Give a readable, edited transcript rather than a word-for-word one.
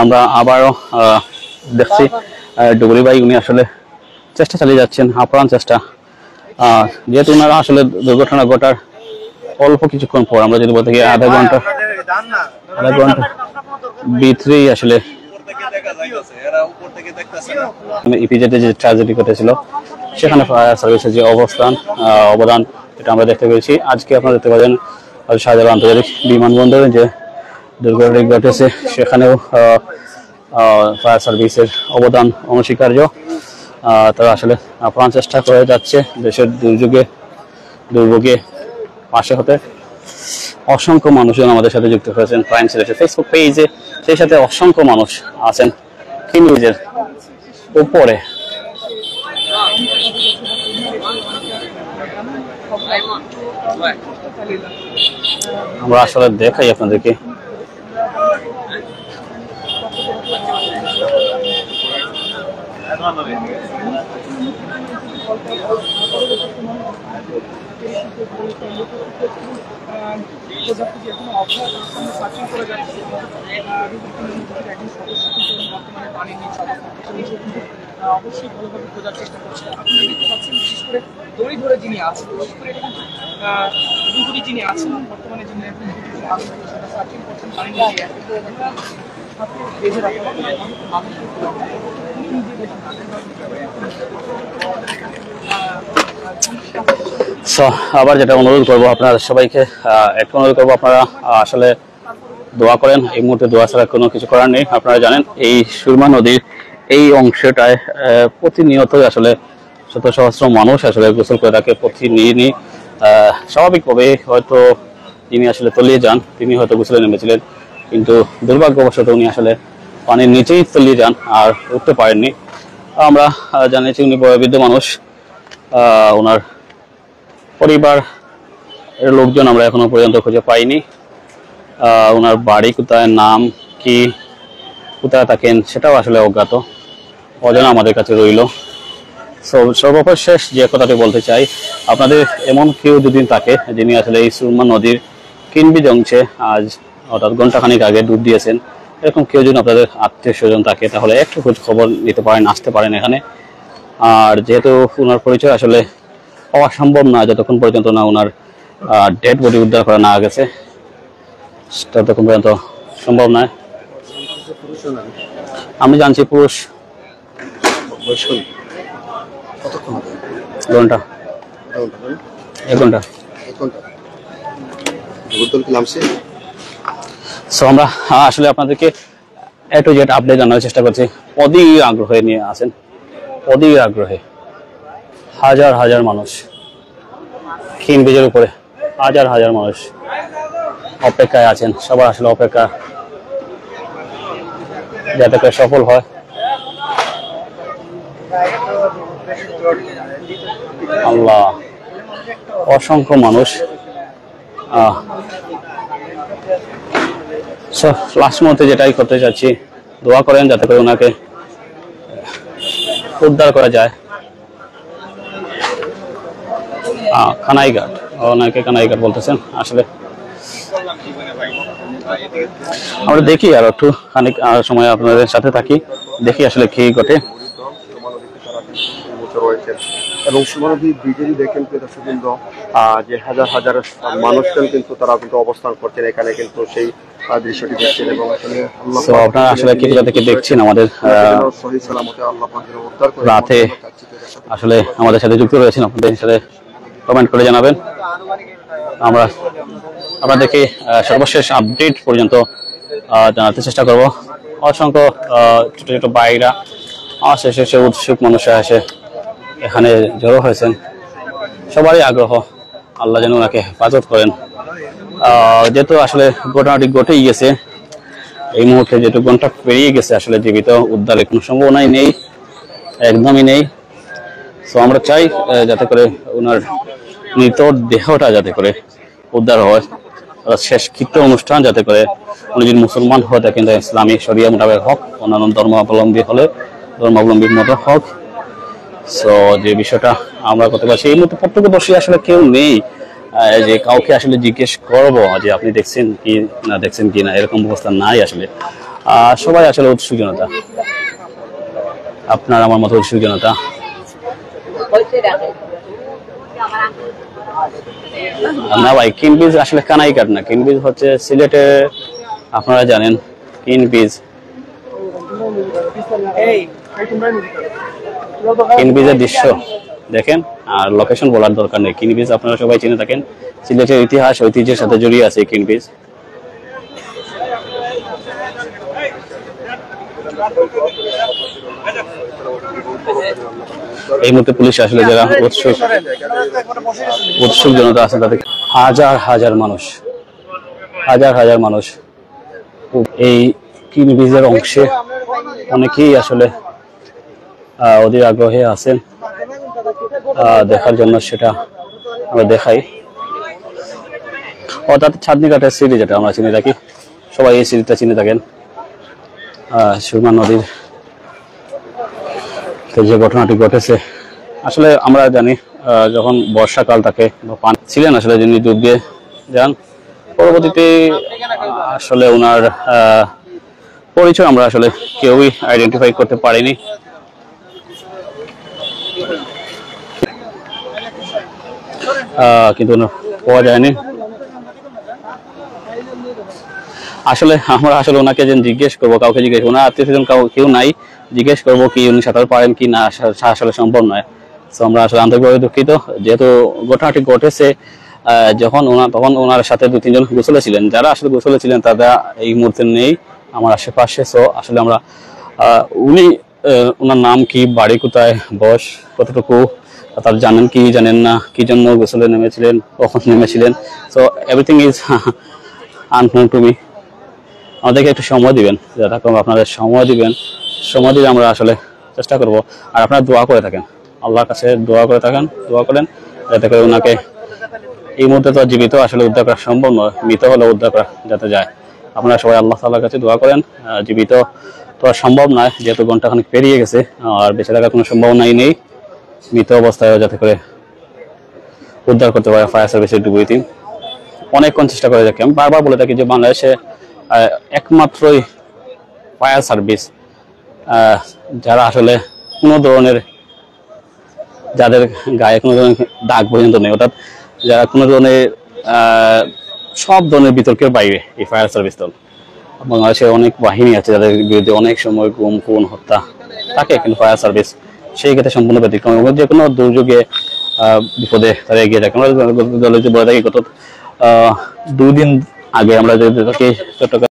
আমরা আবারও দেখছি ডুবুরি ভাই উনি আসলে চেষ্টা চালিয়ে যাচ্ছেন, আপ্রাণ চেষ্টা। যেহেতু ওনারা আসলে দুর্ঘটনা ঘটার অল্প কিছুক্ষণ পর, আমরা যদি বলতে গিয়ে আধা ঘন্টা ভিতরেই আসলে ইপিজেডে যে ট্র্যাজেডি ঘটেছিল সেখানে ফায়ার সার্ভিসের যে অবদান এটা আমরা দেখতে পেয়েছি। আজকে আপনারা দেখতে পাচ্ছেন শাহজালাল আন্তর্জাতিক বিমানবন্দরে যে দুর্ঘটনা ঘটেছে সেখানেও ফায়ার সার্ভিসের অবদান অনস্বীকার্য। তারা আসলে আপ্রাণ চেষ্টা করে যাচ্ছে দেশের দুর্ভোগে পাশে হতে। অসংখ্য মানুষজন আমাদের সাথে যুক্ত হয়েছেন প্রাইম সিলেটের ফেসবুক পেজে, সেই সাথে অসংখ্য মানুষ আছেন কিনিউজের উপরে। আমরা আসলে দেখাই আপনাদেরকে অবশ্যই ভালোভাবে খোঁজার চেষ্টা করছে। আপনারা দেখতে পাচ্ছেন বিশেষ করে দড়ি ধরে যিনি আছেন, বিশেষ করে এটা কিন্তু দুপুরি যিনি আছেন বর্তমানে, যিনি সেটা সার্চিং করছেন পানি নিয়ে বেঁধে রাখা আবার যেটা অনুরোধ করবো আপনারা সবাইকে, একটা অনুরোধ করবো আপনারা আসলে দোয়া করেন। এই মুহূর্তে দোয়া ছাড়া কোনো কিছু করার নেই। আপনারা জানেন এই সুরমা নদীর এই অংশটায় প্রতিনিয়তই আসলে শত সহস্র মানুষ আসলে গোসল করে থাকে প্রতিদিনই। স্বাভাবিকভাবে হয়তো যিনি আসলে তলিয়ে যান তিনি হয়তো গোসলে নেমেছিলেন, কিন্তু দুর্ভাগ্যবশত উনি আসলে পানির নিচেই তলিয়ে যান আর উঠতে পারেননি। আমরা জানিয়েছি উনি বয়োবৃদ্ধ মানুষ, ওনার পরিবার এর লোকজন আমরা এখনো পর্যন্ত খুঁজে পাইনি। ওনার বাড়ি কোথায়, নাম কি, কোথায় থাকেন সেটাও আসলে অজ্ঞাত, অজানা আমাদের কাছে রইল। সর্বশেষ যে কথাটি বলতে চাই, আপনাদের এমন কেউ যদি থাকে যিনি আসলে এই সুরমা নদীর কিনবি অংশে আজ অর্থাৎ ঘন্টাখানিক আগে ডুব দিয়েছেন, এরকম কেউ যদি আপনাদের আত্মীয় স্বজন থাকে তাহলে একটু খোঁজ খবর নিতে পারেন, আসতে পারেন এখানে। আর যেহেতু ওনার পরিচয় আসলে পাওয়া সম্ভব না যতক্ষণ পর্যন্ত না ওনার ডেড বডি উদ্ধার করা না গেছে, ততক্ষণ পর্যন্ত সম্ভব নয়। আমি জানছি পুরুষ। ঘন্টা, 1 ঘন্টা। আমরা আসলে আপনাদেরকে এ টু জেড আপডেট জানার চেষ্টা করছি। অধীর আগ্রহে নিয়ে আসেন, অধীর আগ্রহে হাজার হাজার মানুষ খিন বীজের উপরে, হাজার হাজার মানুষ অপেক্ষায় আছেন। সবার আসলে অপেক্ষা যাতে করে সফল হয়। আল্লাহ, অসংখ্য মানুষ। লাস্ট মুহূর্তে যেটাই করতে চাচ্ছি, দোয়া করেন যাতে করে ওনাকে উদ্ধার করা যায়। কানাইঘাট, ওনাকে কানাইঘাট বলতেছেন। আসলে আমরা দেখি আর একটু খানিক সময় আপনাদের সাথে থাকি, দেখি আসলে কি ঘটে। এবং সুমনদী ব্রিজে দেখেন দর্শকবৃন্দ যে হাজার হাজার মানুষজন কিন্তু তারা কিন্তু অবস্থান করছেন এখানে, কিন্তু সেই দৃশ্যটি দেখছেন। এবং আপনারা আসলে কি থেকে দেখছেন আমাদের রাতে আসলে আমাদের সাথে যুক্ত রয়েছেন, আপনাদের সাথে কমেন্ট করে জানাবেন। আমরা আপনাদেরকে সর্বশেষ আপডেট পর্যন্ত জানাতে চেষ্টা করব। অসংখ্য ছোট ছোট ভাইরা শেষে উৎসুক মানুষরা এসে এখানে জড়ো হয়েছেন। সবারই আগ্রহ আল্লাহ যেন ওনাকে হেফাজত করেন। যেহেতু আসলে ঘটনাটি ঘটেই গেছে, এই মুহূর্তে যেটুকু ঘন্টা পেরিয়ে গেছে, আসলে জীবিত উদ্ধারের কোনো সম্ভাবনাই নেই, একদমই নেই। তো আমরা চাই যাতে করে ওনার মৃত দেহটা যাতে করে উদ্ধার হয়, শেষ কৃত্য অনুষ্ঠান যাতে করে উনি যদি মুসলমান হয়ে থাকেন ইসলামী শরিয়া মোতাবেক হোক, অন্যান্য ধর্মাবলম্বীর মতো হোক। সো যে বিষয়টা আমরা করতে পারছি, এই মুহূর্তে প্রত্যক্ষদর্শী আসলে কেউ নেই যে কাউকে আসলে জিজ্ঞেস করবো যে আপনি দেখছেন কি না, দেখছেন কি না, এরকম অবস্থা নাই আসলে। সবাই আসলে উৎসুক জনতা, আপনার আমার মতো উৎসুক জনতা। না ভাই, কিনবিজ আসলে কানাই কাট না, কিনবিজ হচ্ছে সিলেটে, আপনারা জানেন কিনবিজ, কিনবিজের দৃশ্য দেখেন আর লোকেশন বলার দরকার নেই। কিনবিজ আপনারা সবাই চিনে থাকেন, সিলেটের ইতিহাস ঐতিহ্যের সাথে জড়িয়ে আছে কিনবিজ। এই মুহূর্তে পুলিশ আসলে যারা উৎসুক জনতা আছে তাদের হাজার হাজার মানুষ, হাজার হাজার মানুষ এই কিনবিজের অংশে অনেকেই আসলে অধীর আগ্রহে আছেন দেখার জন্য, সেটা আমরা দেখাই। অর্থাৎ চাঁদনীঘাটের সিঁড়ি যেটা আমরা চিনে থাকি, সবাই এই সিঁড়িটা চিনে থাকেন। সুরমা নদীর যে ঘটনাটি ঘটেছে, আসলে আমরা জানি যখন বর্ষাকাল থাকে বা পানি ছিলেন আসলে যিনি ডুবে যান, পরবর্তীতে আসলে ওনার পরিচয় আমরা আসলে কেউই আইডেন্টিফাই করতে পারিনি। কিন্তু পাওয়া যায়নি। আসলে আমরা আসলে ওনাকে যেন জিজ্ঞেস করবো, কাউকে জিজ্ঞেস, ওনার আত্মীয় স্বজন কেউ নাই, জিজ্ঞেস করবো কি উনি সাঁতার পারেন কি না, আসলে সম্ভব নয়। তো আমরা আসলে আন্তরিকভাবে দুঃখিত, যেহেতু ঘটনাটি ঘটেছে যখন তখন ওনার সাথে 2-3 জন গোসলে ছিলেন, যারা আসলে গোসলে ছিলেন তারা এই মুহূর্তে নেই আমার আশেপাশে। সো আসলে আমরা উনি ওনার নাম কি, বাড়ি কোথায়, বয়স কতটুকু, তার জানেন কি জানেন না, কি জন্য গোসলে নেমেছিলেন, কখন নেমেছিলেন, so everything is unknown to me. আমাদেরকে একটু সময় দিবেন, যারা আপনাদের সময় দিবেন, সময় দিলে আমরা আসলে চেষ্টা করব। আর আপনারা দোয়া করে থাকেন, আল্লাহর কাছে দোয়া করে থাকেন, দোয়া করেন যাতে করে ওনাকে এই মুহূর্তে তো জীবিত আসলে উদ্ধার করা সম্ভব নয়, মৃত হলে উদ্ধার করা যাতে যায়। আপনারা সবাই আল্লাহ তাআলার কাছে দোয়া করেন। জীবিত তো আর সম্ভব নয়, যেহেতু ঘন্টাখানেক পেরিয়ে গেছে, আর বেঁচে থাকার কোনো সম্ভাবনাই নেই। মৃত অবস্থায় যাতে করে উদ্ধার করতে পারে ফায়ার সার্ভিসের ডুবুরি টিম। অনেকক্ষণ চেষ্টা করে থাকি, আমি বারবার বলে থাকি যে বাংলাদেশে একমাত্রই ফায়ার সার্ভিস যারা আসলে কোনো ধরনের, যাদের গায়ে কোনো ধরনের দাগ পর্যন্ত নেই, অর্থাৎ যারা কোনো ধরনের সব ধরনের বিতর্কের বাইরে এই ফায়ার সার্ভিস দল। বাংলাদেশে অনেক বাহিনী আছে যাদের বিরুদ্ধে অনেক সময় গুম, খুন, হত্যা থাকে, কিন্তু ফায়ার সার্ভিস সেই ক্ষেত্রে সম্পূর্ণ ব্যতিক্রম, এবং যে কোনো দুর্যোগে বিপদে তারা এগিয়ে থাকে। আমরা দলে যে বলে থাকি, গত 2 দিন আগে আমরা যে চট্টগ্রাম